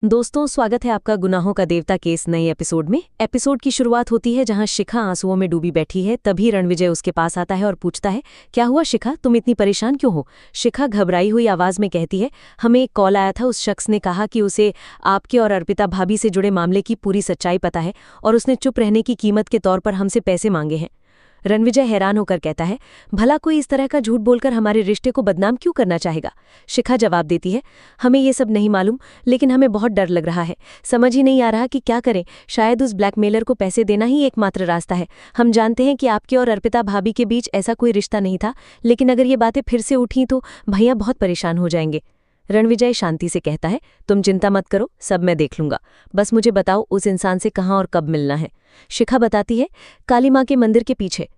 दोस्तों, स्वागत है आपका गुनाहों का देवता केस नए एपिसोड में। एपिसोड की शुरुआत होती है जहां शिखा आंसुओं में डूबी बैठी है। तभी रणविजय उसके पास आता है और पूछता है, क्या हुआ शिखा, तुम इतनी परेशान क्यों हो? शिखा घबराई हुई आवाज में कहती है, हमें एक कॉल आया था, उस शख्स ने कहा कि उसे आपके और अर्पिता भाभी से जुड़े मामले की पूरी सच्चाई पता है और उसने चुप रहने की कीमत के तौर पर हमसे पैसे मांगे हैं। रणविजय हैरान होकर कहता है, भला कोई इस तरह का झूठ बोलकर हमारे रिश्ते को बदनाम क्यों करना चाहेगा? शिखा जवाब देती है, हमें ये सब नहीं मालूम, लेकिन हमें बहुत डर लग रहा है। समझ ही नहीं आ रहा कि क्या करें। शायद उस ब्लैकमेलर को पैसे देना ही एकमात्र रास्ता है। हम जानते हैं कि आपके और अर्पिता भाभी के बीच ऐसा कोई रिश्ता नहीं था, लेकिन अगर ये बातें फिर से उठी तो भैया बहुत परेशान हो जाएंगे। रणविजय शांति से कहता है, तुम चिंता मत करो, सब मैं देख लूंगा। बस मुझे बताओ उस इंसान से कहाँ और कब मिलना है। शिखा बताती है, काली माँ के मंदिर के पीछे।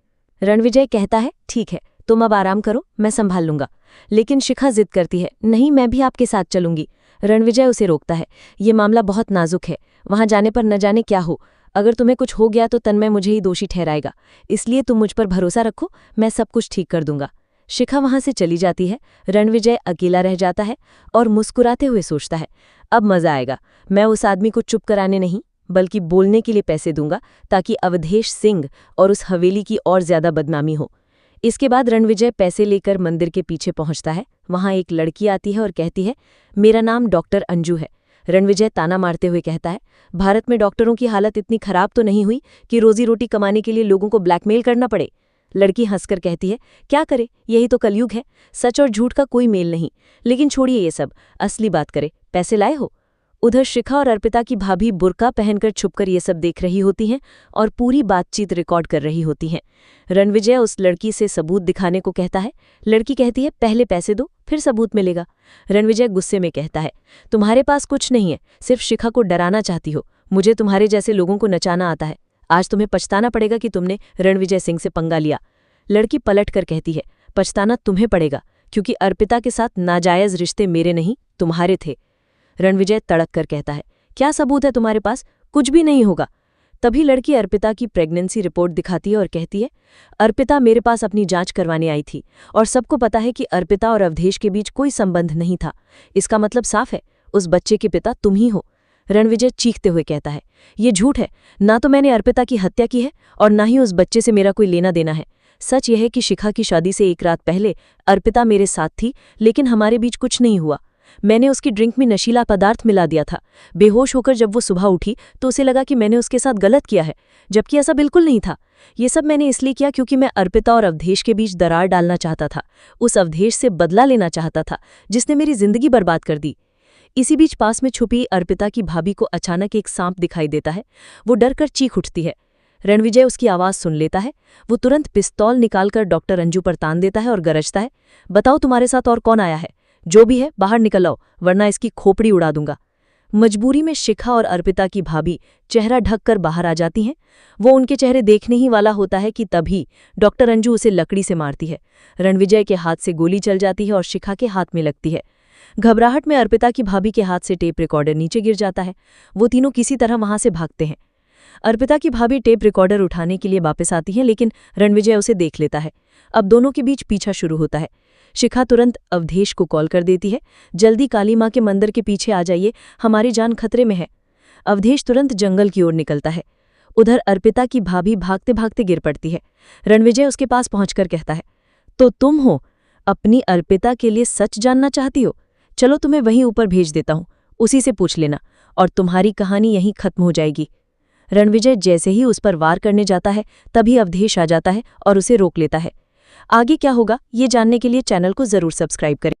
रणविजय कहता है, ठीक है, तुम अब आराम करो, मैं संभाल लूंगा। लेकिन शिखा जिद करती है, नहीं, मैं भी आपके साथ चलूंगी। रणविजय उसे रोकता है, ये मामला बहुत नाजुक है, वहां जाने पर न जाने क्या हो। अगर तुम्हें कुछ हो गया तो तन्मय मुझे ही दोषी ठहराएगा, इसलिए तुम मुझ पर भरोसा रखो, मैं सब कुछ ठीक कर दूंगा। शिखा वहां से चली जाती है। रणविजय अकेला रह जाता है और मुस्कुराते हुए सोचता है, अब मजा आएगा। मैं उस आदमी को चुप कराने नहीं बल्कि बोलने के लिए पैसे दूंगा, ताकि अवधेश सिंह और उस हवेली की और ज्यादा बदनामी हो। इसके बाद रणविजय पैसे लेकर मंदिर के पीछे पहुंचता है। वहां एक लड़की आती है और कहती है, मेरा नाम डॉक्टर अंजू है। रणविजय ताना मारते हुए कहता है, भारत में डॉक्टरों की हालत इतनी खराब तो नहीं हुई कि रोजी रोटी कमाने के लिए लोगों को ब्लैकमेल करना पड़े? लड़की हंसकर कहती है, क्या करे, यही तो कलयुग है, सच और झूठ का कोई मेल नहीं। लेकिन छोड़िए ये सब, असली बात करे, पैसे लाए हो? उधर शिखा और अर्पिता की भाभी बुर्का पहनकर छुपकर ये सब देख रही होती हैं और पूरी बातचीत रिकॉर्ड कर रही होती हैं। रणविजय उस लड़की से सबूत दिखाने को कहता है। लड़की कहती है, पहले पैसे दो, फिर सबूत मिलेगा। रणविजय गुस्से में कहता है, तुम्हारे पास कुछ नहीं है, सिर्फ शिखा को डराना चाहती हो। मुझे तुम्हारे जैसे लोगों को नचाना आता है। आज तुम्हें पछताना पड़ेगा कि तुमने रणविजय सिंह से पंगा लिया। लड़की पलट कर कहती है, पछताना तुम्हें पड़ेगा, क्योंकि अर्पिता के साथ नाजायज रिश्ते मेरे नहीं तुम्हारे थे। रणविजय तड़क कर कहता है, क्या सबूत है तुम्हारे पास? कुछ भी नहीं होगा। तभी लड़की अर्पिता की प्रेगनेंसी रिपोर्ट दिखाती है और कहती है, अर्पिता मेरे पास अपनी जांच करवाने आई थी और सबको पता है कि अर्पिता और अवधेश के बीच कोई संबंध नहीं था। इसका मतलब साफ है, उस बच्चे के पिता तुम ही हो। रणविजय चीखते हुए कहता है, ये झूठ है, ना तो मैंने अर्पिता की हत्या की है और ना ही उस बच्चे से मेरा कोई लेना देना है। सच यह है कि शिखा की शादी से एक रात पहले अर्पिता मेरे साथ थी, लेकिन हमारे बीच कुछ नहीं हुआ। मैंने उसकी ड्रिंक में नशीला पदार्थ मिला दिया था। बेहोश होकर जब वो सुबह उठी तो उसे लगा कि मैंने उसके साथ गलत किया है, जबकि ऐसा बिल्कुल नहीं था। ये सब मैंने इसलिए किया क्योंकि मैं अर्पिता और अवधेश के बीच दरार डालना चाहता था। उस अवधेश से बदला लेना चाहता था जिसने मेरी जिंदगी बर्बाद कर दी। इसी बीच पास में छुपी अर्पिता की भाभी को अचानक एक सांप दिखाई देता है। वो डरकर चीख उठती है। रणविजय उसकी आवाज सुन लेता है। वो तुरंत पिस्तौल निकालकर डॉक्टर अंजू पर तान देता है और गरजता है, बताओ तुम्हारे साथ और कौन आया है? जो भी है बाहर निकल आओ, वरना इसकी खोपड़ी उड़ा दूंगा। मजबूरी में शिखा और अर्पिता की भाभी चेहरा ढककर बाहर आ जाती हैं। वो उनके चेहरे देखने ही वाला होता है कि तभी डॉक्टर अंजू उसे लकड़ी से मारती है। रणविजय के हाथ से गोली चल जाती है और शिखा के हाथ में लगती है। घबराहट में अर्पिता की भाभी के हाथ से टेप रिकॉर्डर नीचे गिर जाता है। वो तीनों किसी तरह वहां से भागते हैं। अर्पिता की भाभी टेप रिकॉर्डर उठाने के लिए वापस आती है, लेकिन रणविजय उसे देख लेता है। अब दोनों के बीच पीछा शुरू होता है। शिखा तुरंत अवधेश को कॉल कर देती है, जल्दी काली माँ के मंदिर के पीछे आ जाइए, हमारी जान खतरे में है। अवधेश तुरंत जंगल की ओर निकलता है। उधर अर्पिता की भाभी भागते भागते गिर पड़ती है। रणविजय उसके पास पहुंचकर कहता है, तो तुम हो? अपनी अर्पिता के लिए सच जानना चाहती हो? चलो तुम्हें वहीं ऊपर भेज देता हूं, उसी से पूछ लेना और तुम्हारी कहानी यहीं खत्म हो जाएगी। रणविजय जैसे ही उस पर वार करने जाता है, तभी अवधेश आ जाता है और उसे रोक लेता है। आगे क्या होगा ये जानने के लिए चैनल को जरूर सब्सक्राइब करें।